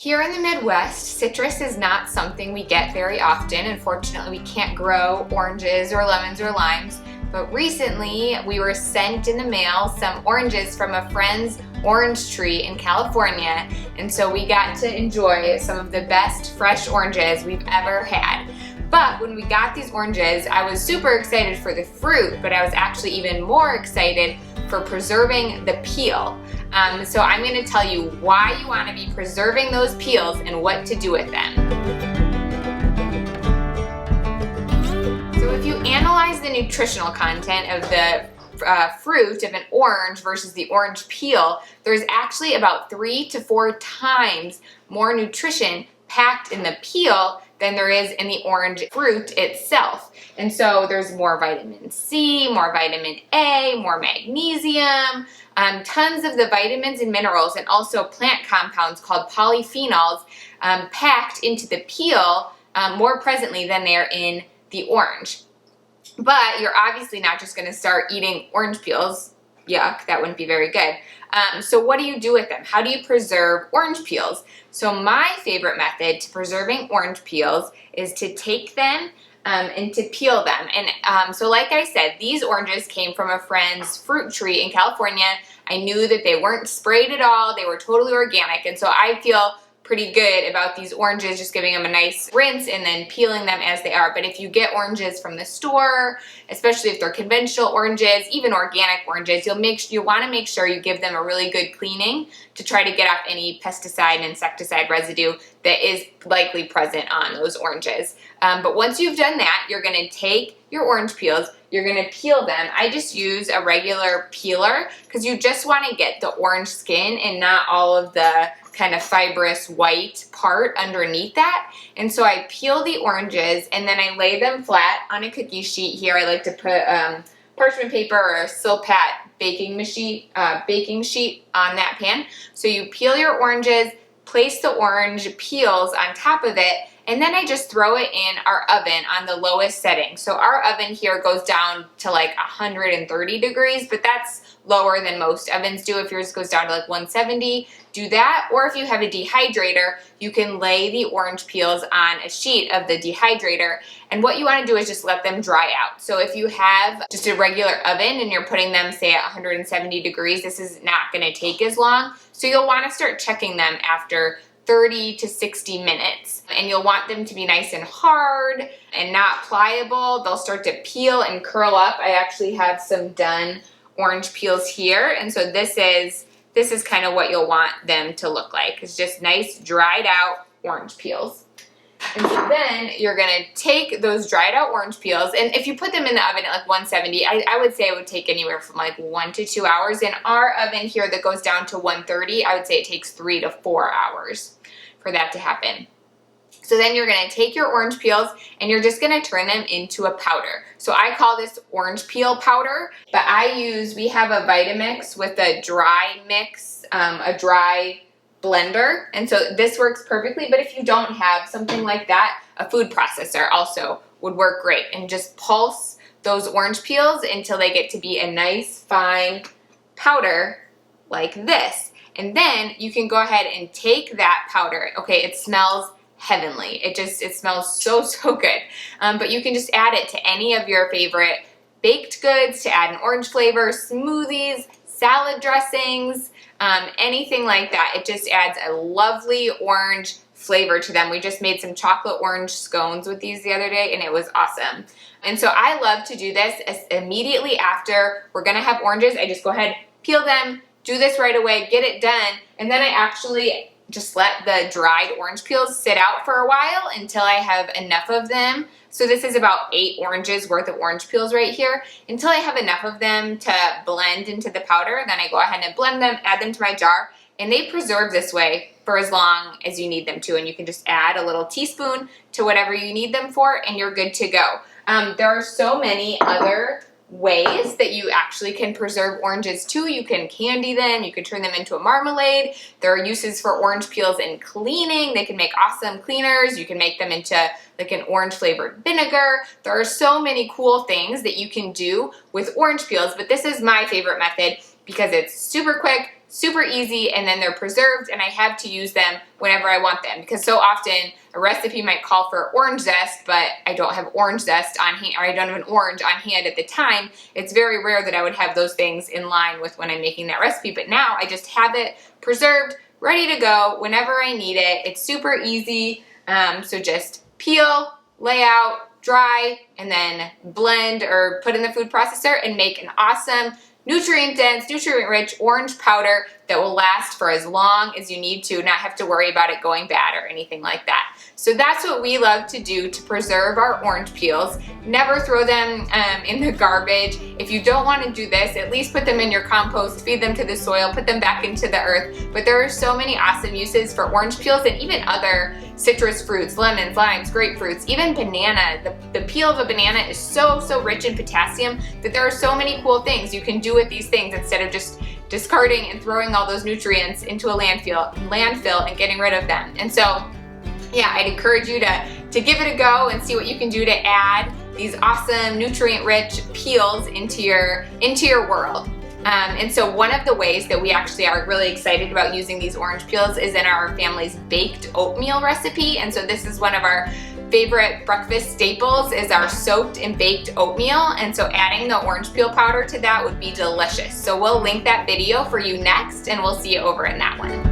Here in the Midwest, citrus is not something we get very often. Unfortunately, we can't grow oranges or lemons or limes. But recently, we were sent in the mail some oranges from a friend's orange tree in California. And so we got to enjoy some of the best fresh oranges we've ever had. But when we got these oranges, I was super excited for the fruit, but I was actually even more excited for preserving the peel. So I'm going to tell you why you want to be preserving those peels and what to do with them. So if you analyze the nutritional content of the fruit of an orange versus the orange peel, there's actually about 3 to 4 times more nutrition packed in the peel than there is in the orange fruit itself. And so there's more vitamin C, more vitamin A, more magnesium, tons of the vitamins and minerals, and also plant compounds called polyphenols packed into the peel more presently than they're in the orange. But you're obviously not just going to start eating orange peels. Yuck, that wouldn't be very good. So what do you do with them? How do you preserve orange peels? So my favorite method to preserving orange peels is to take them and to peel them. And so like I said, these oranges came from a friend's fruit tree in California. I knew that they weren't sprayed at all. They were totally organic. And so I feel pretty good about these oranges, just giving them a nice rinse and then peeling them as they are. But if you get oranges from the store, especially if they're conventional oranges, even organic oranges, you'll want to make sure you give them a really good cleaning to try to get off any pesticide and insecticide residue that is likely present on those oranges. But once you've done that, you're going to take your orange peels, you're going to peel them. I just use a regular peeler because you just want to get the orange skin and not all of the kind of fibrous white part underneath that. And so I peel the oranges and then I lay them flat on a cookie sheet. Here I like to put parchment paper or a Silpat baking sheet on that pan. So you peel your oranges, place the orange peels on top of it, and then I just throw it in our oven on the lowest setting. So our oven here goes down to like 130 degrees, but that's lower than most ovens do. If yours goes down to like 170, do that. Or if you have a dehydrator, you can lay the orange peels on a sheet of the dehydrator. And what you want to do is just let them dry out. So if you have just a regular oven and you're putting them, say, at 170 degrees, this is not going to take as long. So you'll want to start checking them after 30 to 60 minutes. And you'll want them to be nice and hard and not pliable. They'll start to peel and curl up. I actually have some done orange peels here. And so this is kind of what you'll want them to look like. It's just nice dried out orange peels. And so then you're going to take those dried out orange peels, and if you put them in the oven at like 170, I would say it would take anywhere from like 1 to 2 hours. In our oven here that goes down to 130, I would say it takes 3 to 4 hours for that to happen. So then you're going to take your orange peels and you're just going to turn them into a powder. So I call this orange peel powder, but we have a Vitamix with a dry mix, a dry blender. And so this works perfectly, but if you don't have something like that, a food processor also would work great. And just pulse those orange peels until they get to be a nice fine powder like this. And then you can go ahead and take that powder. Okay, it smells heavenly. It smells so good. But you can just add it to any of your favorite baked goods to add an orange flavor, smoothies, salad dressings, anything like that. It just adds a lovely orange flavor to them. We just made some chocolate orange scones with these the other day and it was awesome. And so I love to do this immediately after we're gonna have oranges. I just go ahead, peel them, do this right away, get it done, and then I actually just let the dried orange peels sit out for a while until I have enough of them. So this is about 8 oranges worth of orange peels right here. Until I have enough of them to blend into the powder, then I go ahead and blend them, add them to my jar, and they preserve this way for as long as you need them to. And you can just add a little teaspoon to whatever you need them for, and you're good to go. There are so many other ways that you actually can preserve oranges too. You can candy them, you can turn them into a marmalade. There are uses for orange peels in cleaning. They can make awesome cleaners. You can make them into like an orange flavored vinegar. There are so many cool things that you can do with orange peels, but this is my favorite method because it's super quick, super easy, and then they're preserved, and I have to use them whenever I want them, because so often a recipe might call for orange zest, but I don't have orange zest on hand, or I don't have an orange on hand at the time. It's very rare that I would have those things in line with when I'm making that recipe, but now I just have it preserved, ready to go whenever I need it. It's super easy, so just peel, lay out, dry, and then blend or put in the food processor and make an awesome nutrient-dense, nutrient-rich orange powder that will last for as long as you need to, not have to worry about it going bad or anything like that. So that's what we love to do to preserve our orange peels. Never throw them in the garbage. If you don't want to do this, at least put them in your compost, feed them to the soil, put them back into the earth. But there are so many awesome uses for orange peels and even other citrus fruits, lemons, limes, grapefruits, even banana. The peel of a banana is so rich in potassium that there are so many cool things you can do with these things instead of just discarding and throwing all those nutrients into a landfill and getting rid of them. And so, yeah, I'd encourage you to give it a go and see what you can do to add these awesome nutrient-rich peels into your world. And so one of the ways that we actually are really excited about using these orange peels is in our family's baked oatmeal recipe. And so this is one of our favorite breakfast staples, is our soaked and baked oatmeal. And so adding the orange peel powder to that would be delicious. So we'll link that video for you next, and we'll see you over in that one.